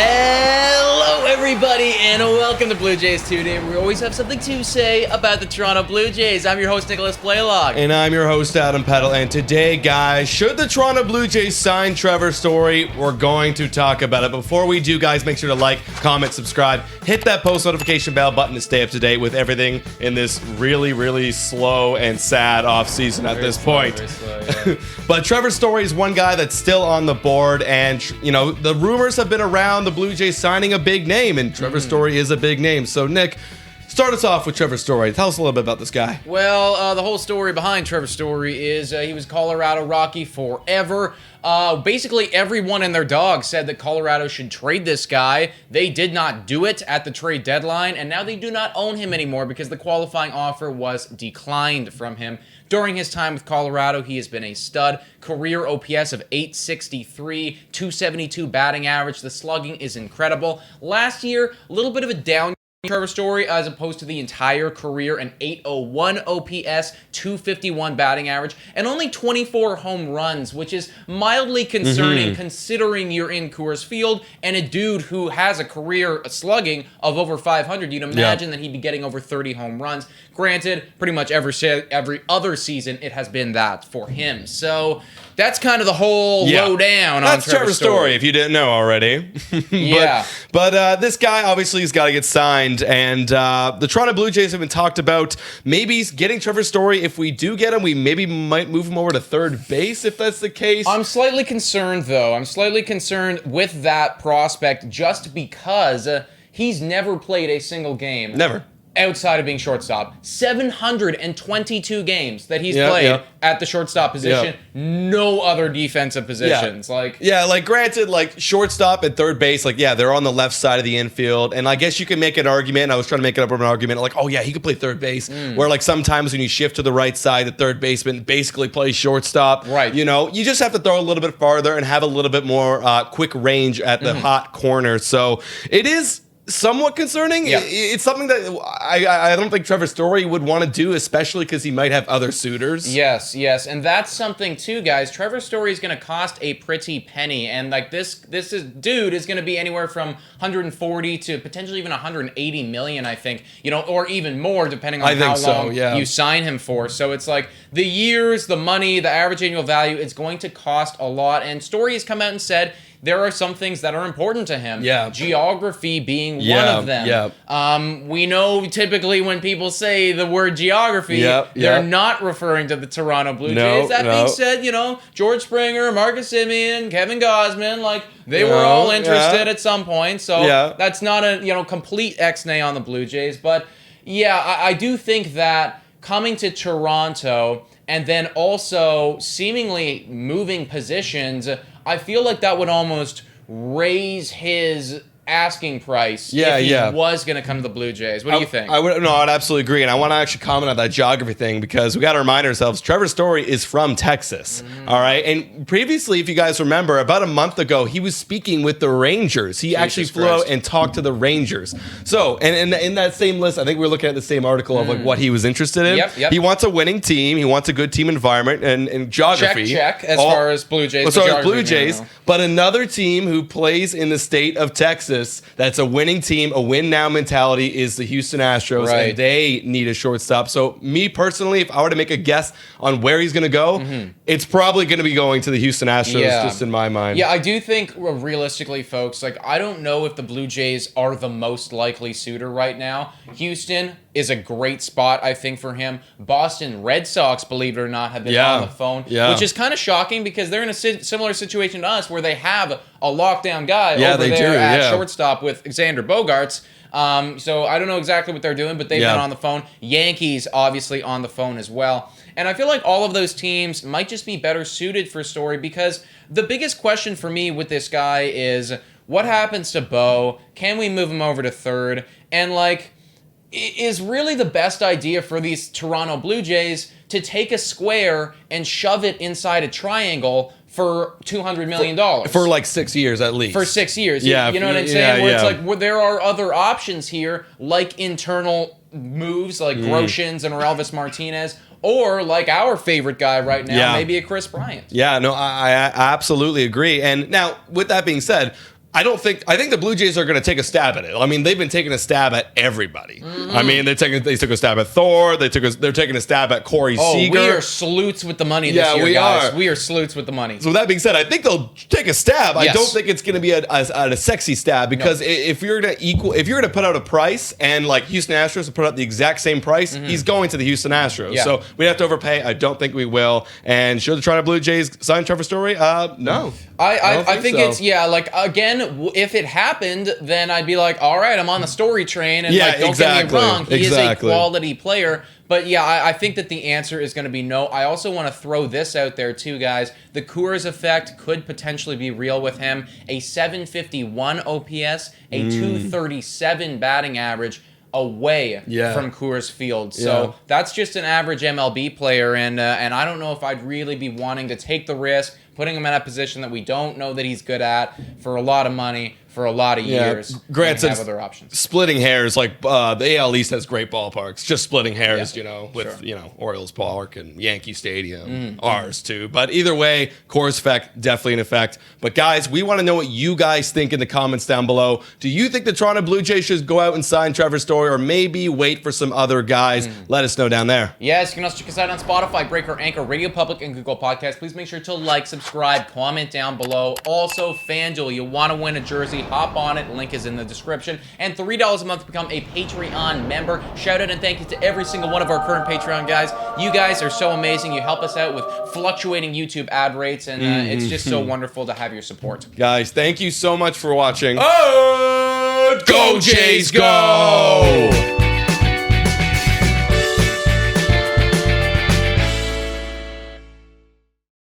Hello, everybody, and welcome to Blue Jays Today. We always have something to say about the Toronto Blue Jays. I'm your host, Nicholas Blaylock. And I'm your host, Adam Peddle. And today, guys, should the Toronto Blue Jays sign Trevor Story? We're going to talk about it. Before we do, guys, make sure to like, comment, subscribe, hit that post notification bell button to stay up to date with everything in this really, really slow and sad offseason at this point. Very slow, yeah. But Trevor Story is one guy that's still on the board, and you know the rumors have been around the Blue Jays signing a big name, and Trevor Story is a big name. So Nick, start us off with Trevor Story. Tell us a little bit about this guy. Well, the whole story behind Trevor Story is he was Colorado Rocky forever. Basically, everyone and their dog said that Colorado should trade this guy. They did not do it at the trade deadline, and now they do not own him anymore because the qualifying offer was declined from him. During his time with Colorado, he has been a stud. Career OPS of 863, 272 batting average. The slugging is incredible. Last year, a little bit of a down Trevor Story as opposed to the entire career, an 801 OPS, 251 batting average, and only 24 home runs, which is mildly concerning considering you're in Coors Field and a dude who has a career slugging of over 500. You'd imagine that he'd be getting over 30 home runs. Granted, pretty much every other season it has been that for him. So that's kind of the whole lowdown on Trevor Story, if you didn't know already. But this guy obviously has got to get signed, and the Toronto Blue Jays have been talked about maybe getting Trevor Story. If we do get him, we maybe might move him over to third base if that's the case. I'm slightly concerned, though. I'm slightly concerned with that prospect just because he's never played a single game. Never. Outside of being shortstop. 722 games that he's played at the shortstop position. No other defensive positions. Granted, shortstop and third base, they're on the left side of the infield. And I guess you can make an argument. I was trying to make it up with an argument he could play third base. Where sometimes when you shift to the right side, the third baseman basically plays shortstop. Right. You know, you just have to throw a little bit farther and have a little bit more quick range at the hot corner. So it is somewhat concerning. It's something that I don't think Trevor Story would want to do, especially because he might have other suitors. Yes, and that's something too, guys. Trevor Story is going to cost a pretty penny, and this dude is going to be anywhere from 140 to potentially even 180 million, I think. You know, or even more depending on how long you sign him for. So it's the years, the money, the average annual value is going to cost a lot. And Story has come out and said there are some things that are important to him. Geography being one of them. We know typically when people say the word geography, they're not referring to the Toronto Blue Jays. That being said, George Springer, Marcus Semien, Kevin Gausman, they were all interested at some point. So that's not a complete X-nay on the Blue Jays. But I do think that coming to Toronto and then also seemingly moving positions, I feel like that would almost raise his asking price if he was going to come to the Blue Jays. What do you think? I'd absolutely agree. And I want to actually comment on that geography thing because we got to remind ourselves, Trevor Story is from Texas. All right. And previously, if you guys remember, about a month ago, he was speaking with the Rangers. He actually flew out and talked to the Rangers. So, and in that same list, I think we were looking at the same article of what he was interested in. He wants a winning team. He wants a good team environment and geography. Check as far as Blue Jays. But another team who plays in the state of Texas that's a winning team, a win now mentality is the Houston Astros, and they need a shortstop. So me personally, if I were to make a guess on where he's going to go, it's probably going to be going to the Houston Astros, just in my mind. Yeah, I do think realistically, folks, I don't know if the Blue Jays are the most likely suitor right now. Houston is a great spot, I think, for him. Boston Red Sox, believe it or not, have been on the phone, which is kind of shocking because they're in a similar situation to us where they have a lockdown guy over there at shortstop with Xander Bogaerts. So I don't know exactly what they're doing, but they've been on the phone. Yankees, obviously, on the phone as well. And I feel like all of those teams might just be better suited for Story because the biggest question for me with this guy is what happens to Bo? Can we move him over to third? And is really the best idea for these Toronto Blue Jays to take a square and shove it inside a triangle for $200 million. For 6 years at least. For 6 years. You know what I'm saying? It's there are other options here, like internal moves like Groshans and Orelvis Martinez, or our favorite guy right now, maybe a Chris Bryant. Yeah, no, I absolutely agree. And now, with that being said, I think the Blue Jays are going to take a stab at it. I mean, they've been taking a stab at everybody. I mean, they took a stab at Thor. They're taking a stab at Corey Seager. We are salutes with the money this year, guys. We are salutes with the money. So with that being said, I think they'll take a stab. Yes. I don't think it's going to be a sexy stab because if you're going to put out a price and like Houston Astros will put out the exact same price, he's going to the Houston Astros. Yeah. So we have to overpay. I don't think we will. And should the Toronto Blue Jays sign Trevor Story? No. I think it's like again, if it happened, then I'd be like, all right, I'm on the Story train, and don't get me wrong, he is a quality player. But yeah, I think that the answer is going to be no. I also want to throw this out there too, guys. The Coors effect could potentially be real with him. A 751 OPS, a 237 batting average away from Coors Field. So that's just an average MLB player, and I don't know if I'd really be wanting to take the risk, putting him in a position that we don't know that he's good at for a lot of money for a lot of years. Grant said have other options. Splitting hairs, like the AL East has great ballparks. Just splitting hairs, with Orioles Park and Yankee Stadium, ours too. But either way, Coors effect definitely in effect. But guys, we want to know what you guys think in the comments down below. Do you think the Toronto Blue Jays should go out and sign Trevor Story, or maybe wait for some other guys? Let us know down there. Yes, you can also check us out on Spotify, Breaker, Anchor, Radio Public, and Google Podcasts. Please make sure to like, subscribe, comment down below. Also, FanDuel, you want to win a jersey, hop on it. Link is in the description. And $3 a month to become a Patreon member. Shout out and thank you to every single one of our current Patreon guys. You guys are so amazing. You help us out with fluctuating YouTube ad rates, and it's just so wonderful to have your support. Guys, thank you so much for watching. Go Jays, go!